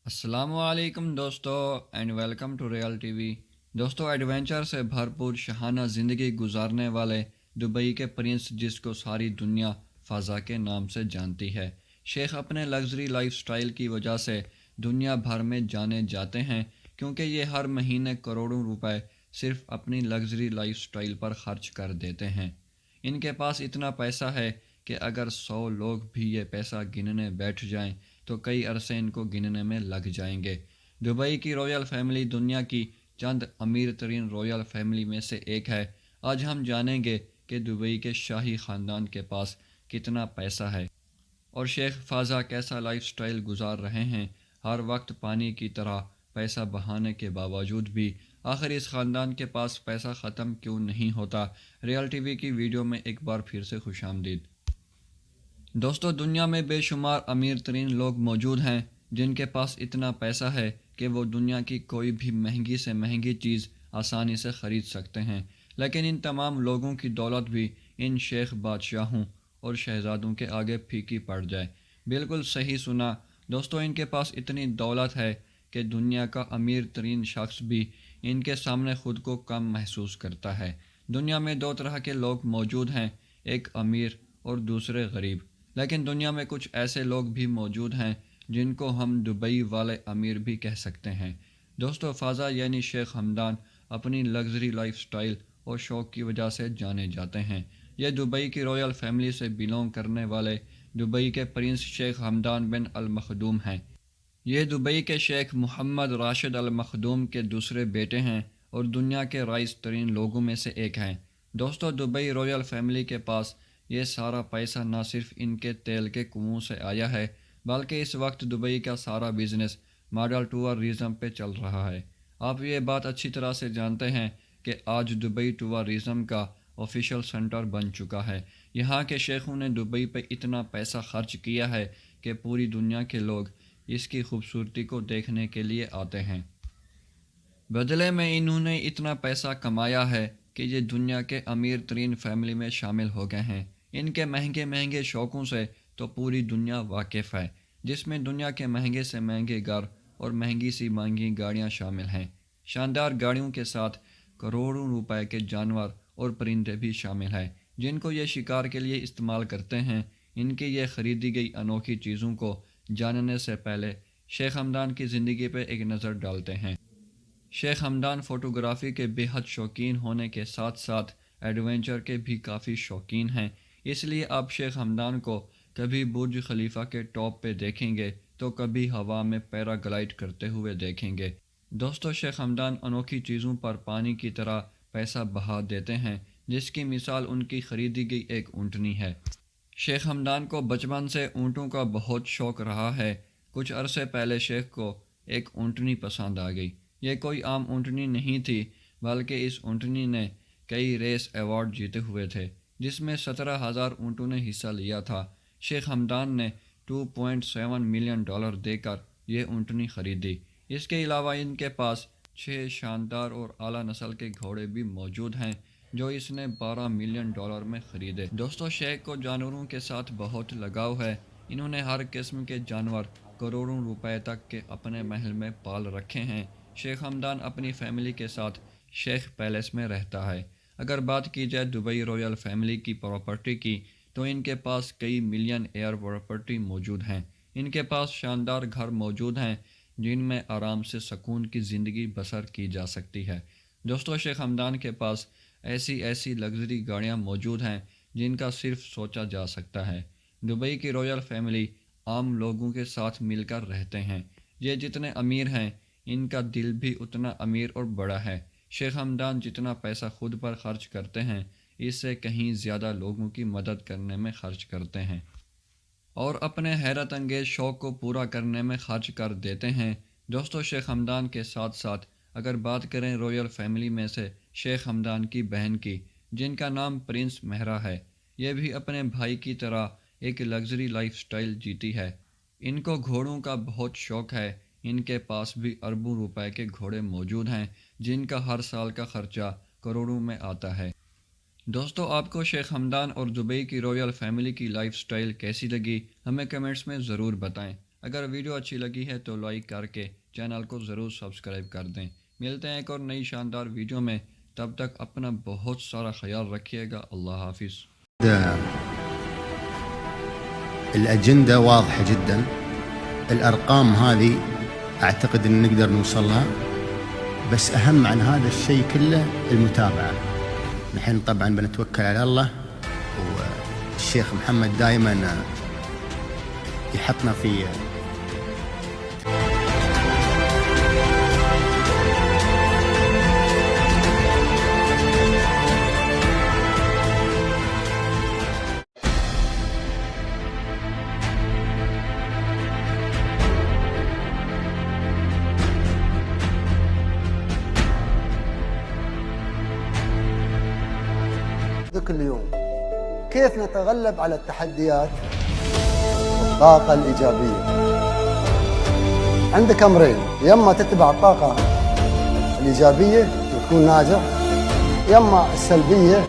السلام علیکم دوستو and welcome to Real T V. دوستو، ایڈونچر سے بھرپور شاہانہ زندگی گزارنے والے دبئی کے پرنس، جس کو ساری دنیا فضا کے نام سے جانتی ہے، شیخ اپنے لگژری لائف سٹائل کی وجہ سے دنیا بھر میں جانے جاتے ہیں، کیونکہ یہ ہر مہینے کروڑوں روپے صرف اپنی لگژری لائف سٹائل پر خرچ کر دیتے ہیں۔ ان کے پاس اتنا پیسہ ہے کہ اگر 100 لوگ بھی یہ پیسہ گننے بیٹھ جائیں تو کئی عرصے ان کو گننے میں لگ جائیں گے۔ دبئی کی رائل فیملی دنیا کی چند امیر ترین رائل فیملی میں سے ایک ہے۔ آج ہم جانیں گے کہ دبئی کے شاہی خاندان کے پاس کتنا پیسہ ہے اور شیخ فازا کیسا لائف سٹائل گزار رہے ہیں، ہر وقت پانی کی طرح پیسہ بہانے کے باوجود بھی۔ آخر اس خاندان کے پاس پیسہ ختم کیوں نہیں ہوتا؟ ریئل ٹی وی کی ویڈیو میں ایک بار پھر سے خوش آمدید۔ دوستو، دنیا میں بے شمار امیر ترین لوگ موجود ہیں جن کے پاس اتنا پیسہ ہے کہ وہ دنیا کی کوئی بھی مہنگی سے مہنگی چیز آسانی سے خرید سکتے ہیں، لیکن ان تمام لوگوں کی دولت بھی ان شیخ بادشاہوں اور شہزادوں کے آگے پھیکی پڑ جائے۔ بالکل صحیح سنا دوستو، ان کے پاس اتنی دولت ہے کہ دنیا کا امیر ترین شخص بھی ان کے سامنے خود کو کم محسوس کرتا ہے۔ دنیا میں دو طرح کے لوگ موجود ہیں، ایک امیر اور دوسرے غریب، لیکن دنیا میں کچھ ایسے لوگ بھی موجود ہیں جن کو ہم دبئی والے امیر بھی کہہ سکتے ہیں۔ دوستو، فازا یعنی شیخ ہمدان اپنی لگژری لائف سٹائل اور شوق کی وجہ سے جانے جاتے ہیں۔ یہ دبئی کی رائل فیملی سے بلونگ کرنے والے دبئی کے پرنس شیخ ہمدان بن المخدوم ہیں۔ یہ دبئی کے شیخ محمد راشد المخدوم کے دوسرے بیٹے ہیں اور دنیا کے رائج ترین لوگوں میں سے ایک ہیں۔ دوستو، دبئی رائل فیملی کے پاس یہ سارا پیسہ نہ صرف ان کے تیل کے کنووں سے آیا ہے، بلکہ اس وقت دبئی کا سارا بزنس ماڈل ٹورازم پہ چل رہا ہے۔ آپ یہ بات اچھی طرح سے جانتے ہیں کہ آج دبئی ٹورازم کا آفیشیل سینٹر بن چکا ہے۔ یہاں کے شیخوں نے دبئی پہ اتنا پیسہ خرچ کیا ہے کہ پوری دنیا کے لوگ اس کی خوبصورتی کو دیکھنے کے لیے آتے ہیں۔ بدلے میں انہوں نے اتنا پیسہ کمایا ہے کہ یہ دنیا کے امیر ترین فیملی میں شامل ہو گئے ہیں۔ ان کے مہنگے مہنگے شوقوں سے تو پوری دنیا واقف ہے، جس میں دنیا کے مہنگے سے مہنگے گھر اور مہنگی سی مہنگی گاڑیاں شامل ہیں۔ شاندار گاڑیوں کے ساتھ کروڑوں روپے کے جانور اور پرندے بھی شامل ہیں جن کو یہ شکار کے لیے استعمال کرتے ہیں۔ ان کی یہ خریدی گئی انوکھی چیزوں کو جاننے سے پہلے شیخ ہمدان کی زندگی پہ ایک نظر ڈالتے ہیں۔ شیخ ہمدان فوٹوگرافی کے بے حد شوقین ہونے کے ساتھ ساتھ ایڈونچر کے بھی کافی شوقین ہیں، اس لیے آپ شیخ ہمدان کو کبھی برج خلیفہ کے ٹاپ پہ دیکھیں گے تو کبھی ہوا میں پیرا گلائڈ کرتے ہوئے دیکھیں گے۔ دوستو، شیخ ہمدان انوکھی چیزوں پر پانی کی طرح پیسہ بہا دیتے ہیں، جس کی مثال ان کی خریدی گئی ایک اونٹنی ہے۔ شیخ ہمدان کو بچپن سے اونٹوں کا بہت شوق رہا ہے۔ کچھ عرصے پہلے شیخ کو ایک اونٹنی پسند آ گئی۔ یہ کوئی عام اونٹنی نہیں تھی، بلکہ اس اونٹنی نے کئی ریس ایوارڈ جیتے ہوئے تھے، جس میں 17,000 اونٹوں نے حصہ لیا تھا۔ شیخ ہمدان نے $2.7 ملین دے کر یہ اونٹنی خریدی۔ اس کے علاوہ ان کے پاس 6 شاندار اور اعلیٰ نسل کے گھوڑے بھی موجود ہیں جو اس نے $12 ملین میں خریدے۔ دوستو، شیخ کو جانوروں کے ساتھ بہت لگاؤ ہے۔ انہوں نے ہر قسم کے جانور کروڑوں روپے تک کے اپنے محل میں پال رکھے ہیں۔ شیخ ہمدان اپنی فیملی کے ساتھ شیخ پیلیس میں رہتا ہے۔ اگر بات کی جائے دبئی رائل فیملی کی پراپرٹی کی تو ان کے پاس کئی ملین ایئر پراپرٹی موجود ہیں۔ ان کے پاس شاندار گھر موجود ہیں جن میں آرام سے سکون کی زندگی بسر کی جا سکتی ہے۔ دوستو، شیخ ہمدان کے پاس ایسی لگژری گاڑیاں موجود ہیں جن کا صرف سوچا جا سکتا ہے۔ دبئی کی رائل فیملی عام لوگوں کے ساتھ مل کر رہتے ہیں۔ یہ جتنے امیر ہیں ان کا دل بھی اتنا امیر اور بڑا ہے۔ شیخ ہمدان جتنا پیسہ خود پر خرچ کرتے ہیں اس سے کہیں زیادہ لوگوں کی مدد کرنے میں خرچ کرتے ہیں اور اپنے حیرت انگیز شوق کو پورا کرنے میں خرچ کر دیتے ہیں۔ دوستو، شیخ ہمدان کے ساتھ ساتھ اگر بات کریں رائل فیملی میں سے شیخ ہمدان کی بہن کی، جن کا نام پرنس مہرا ہے، یہ بھی اپنے بھائی کی طرح ایک لگژری لائف سٹائل جیتی ہے۔ ان کو گھوڑوں کا بہت شوق ہے۔ ان کے پاس بھی اربوں روپے کے گھوڑے موجود ہیں جن کا ہر سال کا خرچہ کروڑوں میں آتا ہے۔ دوستو، آپ کو شیخ ہمدان اور دبئی کی رائل فیملی کی لائف سٹائل کیسی لگی؟ ہمیں کمنٹس میں ضرور بتائیں۔ اگر ویڈیو اچھی لگی ہے تو لائک کر کے چینل کو ضرور سبسکرائب کر دیں۔ ملتے ہیں ایک اور نئی شاندار ویڈیو میں، تب تک اپنا بہت سارا خیال رکھیے گا۔ اللہ حافظ۔ الأجندة واضحة جدا، الأرقام هذه أعتقد أن نقدر نوصلها، بس أهم عن هذا الشيء كله المتابعة. نحن طبعا بنتوكل على الله، والشيخ محمد دائما يحطنا في كل يوم. كيف نتغلب على التحديات والطاقة الإيجابية؟ عندك أمرين، يا إما تتبع الطاقة الإيجابية وتكون ناجح، يا إما السلبية